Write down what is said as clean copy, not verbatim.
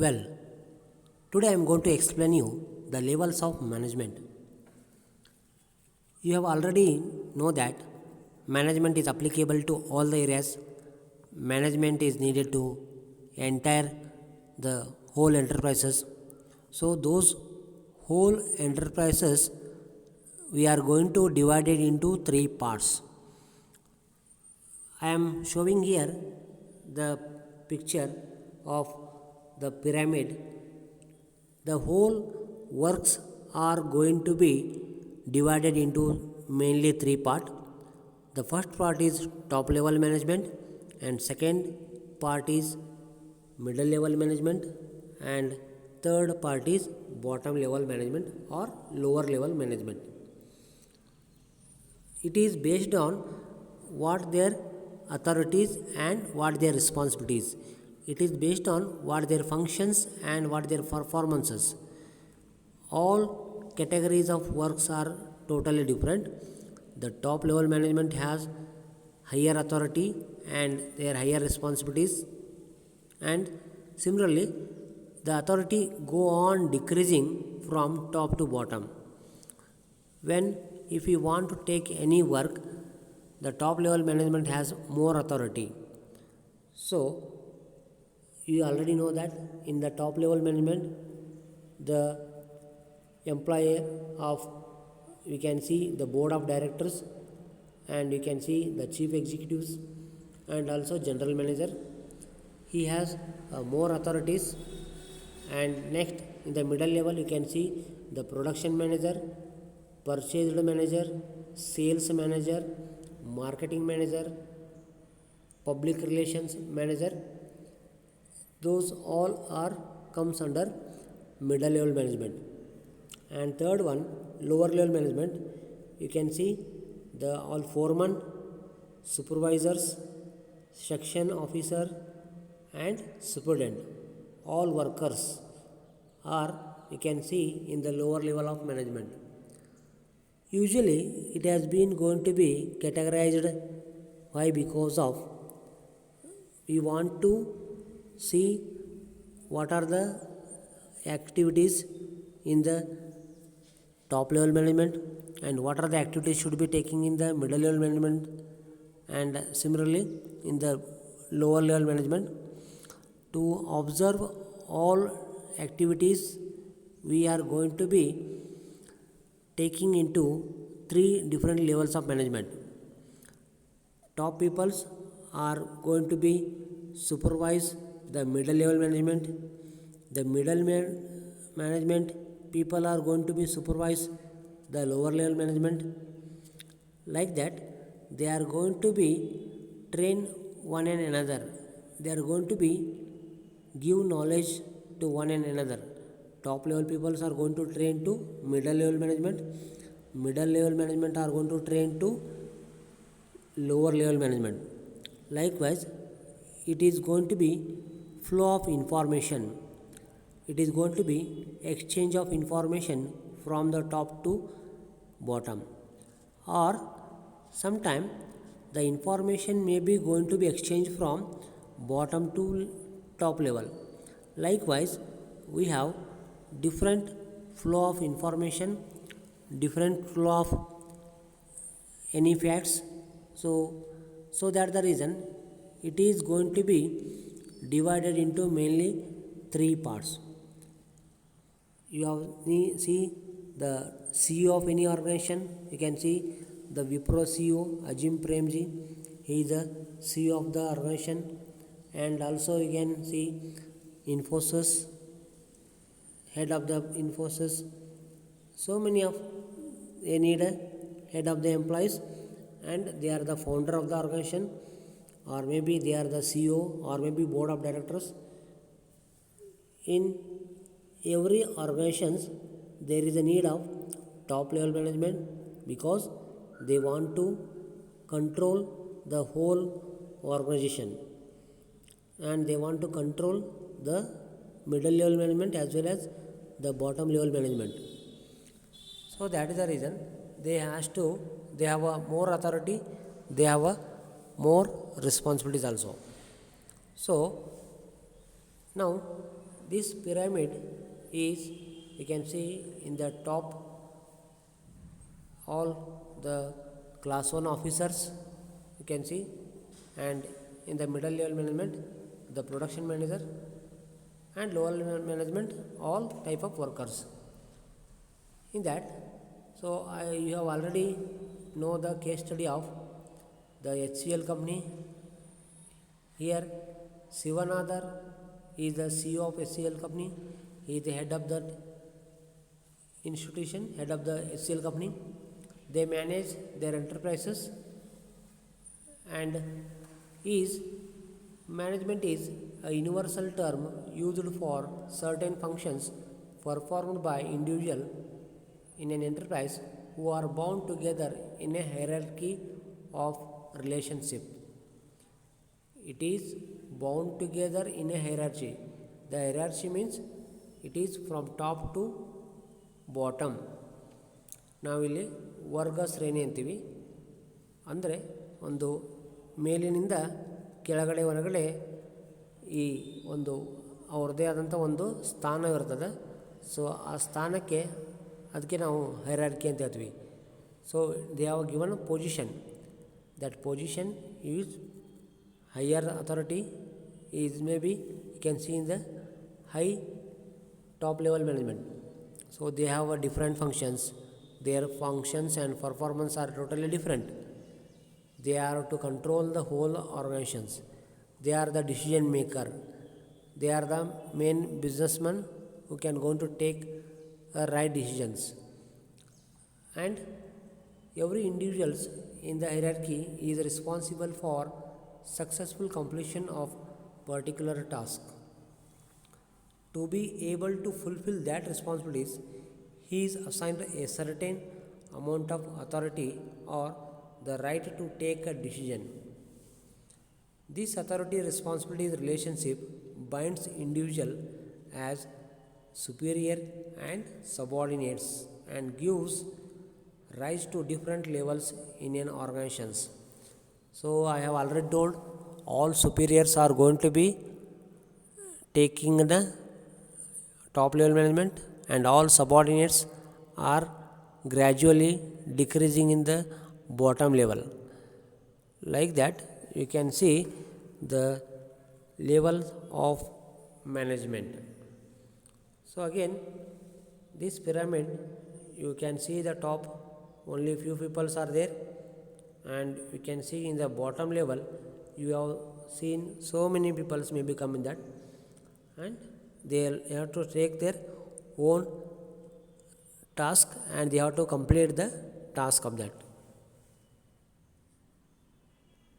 Well, today I am going to explain you the levels of management. You have already know that management is applicable to all the areas. Management is needed to entire the whole enterprises. So those whole enterprises we are going to divide it into three parts. I am showing here the picture of the pyramid. The whole works are going to be divided into mainly three parts. The first part is top level management, and second part is middle level management, and third part is bottom level management or lower level management. It is based on what their authorities and what their responsibilities. It is based on what their functions and what their performances. All categories of works are totally different. The top level management has higher authority and their higher responsibilities, and similarly the authority go on decreasing from top to bottom. When if you want to take any work, the top level management has more authority. So you already know that in the top level management, the employer of, we can see the board of directors, and you can see the chief executives and also general manager. He has more authorities. And next, in the middle level, you can see the production manager, purchase manager, sales manager, marketing manager, public relations manager. Those all are comes under middle level management. And third one, lower level management, you can see the all foreman, supervisors, section officer and superintendent. All workers are, you can see, in the lower level of management. Usually it has been going to be categorized. Why? Because of we want to see what are the activities in the top level management and what are the activities should be taking in the middle level management, and similarly in the lower level management. To observe all activities, we are going to be taking into three different levels of management. Top peoples are going to be supervise the middle level management. The management people are going to be supervise the lower level management. Like that, they are going to be train one and another. They are going to be give knowledge to one and another. Top level peoples are going to train to middle level management. Middle level management are going to train to lower level management. Likewise, it is going to be flow of information. It is going to be exchange of information from the top to bottom, or sometime the information may be going to be exchanged from bottom to top level. Likewise, we have different flow of information, different flow of any facts. So that the reason it is going to be divided into mainly three parts. You have see the CEO of any organization. You can see the Wipro CEO Ajim Premji. He is the CEO of the organization. And also you can see Infosys, head of the Infosys. So many of they need a head of the employees, and they are the founder of the organization, or maybe they are the CEO, or maybe board of directors. In every organizations there is a need of top level management, because they want to control the whole organization, and they want to control the middle level management as well as the bottom level management. So that is the reason they have a more authority, they have a more responsibilities also. So now This pyramid is, you can see in the top all the class 1 officers, you can see, and in the middle level management the production manager, and lower level management all type of workers in that. So you have already know the case study of the HCL company. Here Sivanadar is the CEO of HCL company. He is the head of that institution, head of the HCL company. They manage their enterprises, and is management is a universal term used for certain functions performed by individual in an enterprise who are bound together in a hierarchy of relationship. It is bound together in a hierarchy. The hierarchy means it is from top to bottom. ನಾವಿಲ್ಲಿ ವರ್ಗ ಶ್ರೇಣಿ ಅಂತೀವಿ. ಅಂದರೆ ಒಂದು ಮೇಲಿನಿಂದ ಕೆಳಗಡೆ ಹೊರಗಡೆ ಈ ಒಂದು ಅವ್ರದ್ದೇ ಆದಂಥ ಒಂದು ಸ್ಥಾನ ಇರ್ತದೆ. ಸೊ ಆ ಸ್ಥಾನಕ್ಕೆ ಅದಕ್ಕೆ ನಾವು ಹೈರಾರ್ಕಿ ಅಂತ ಹೇಳ್ತೀವಿ. So they have given position. That position is higher authority is may be you can see in the high top level management. So they have a different functions. Their functions and performance are totally different. They are to control the whole organizations. They are the decision maker. They are the main businessman who can going to take right decisions. And every individuals in the hierarchy is responsible for successful completion of particular task. To be able to fulfill that responsibilities, he is assigned a certain amount of authority or the right to take a decision. This authority responsibility relationship binds individual as superior and subordinates and gives rise to different levels in an organizations. So I have already told all superiors are going to be taking the top level management, and all subordinates are gradually decreasing in the bottom level. Like that you can see the level of management. So again, this pyramid, you can see the top only few people are there, and you can see in the bottom level you have seen so many people may become in that, and they have to take their own task and they have to complete the task of that.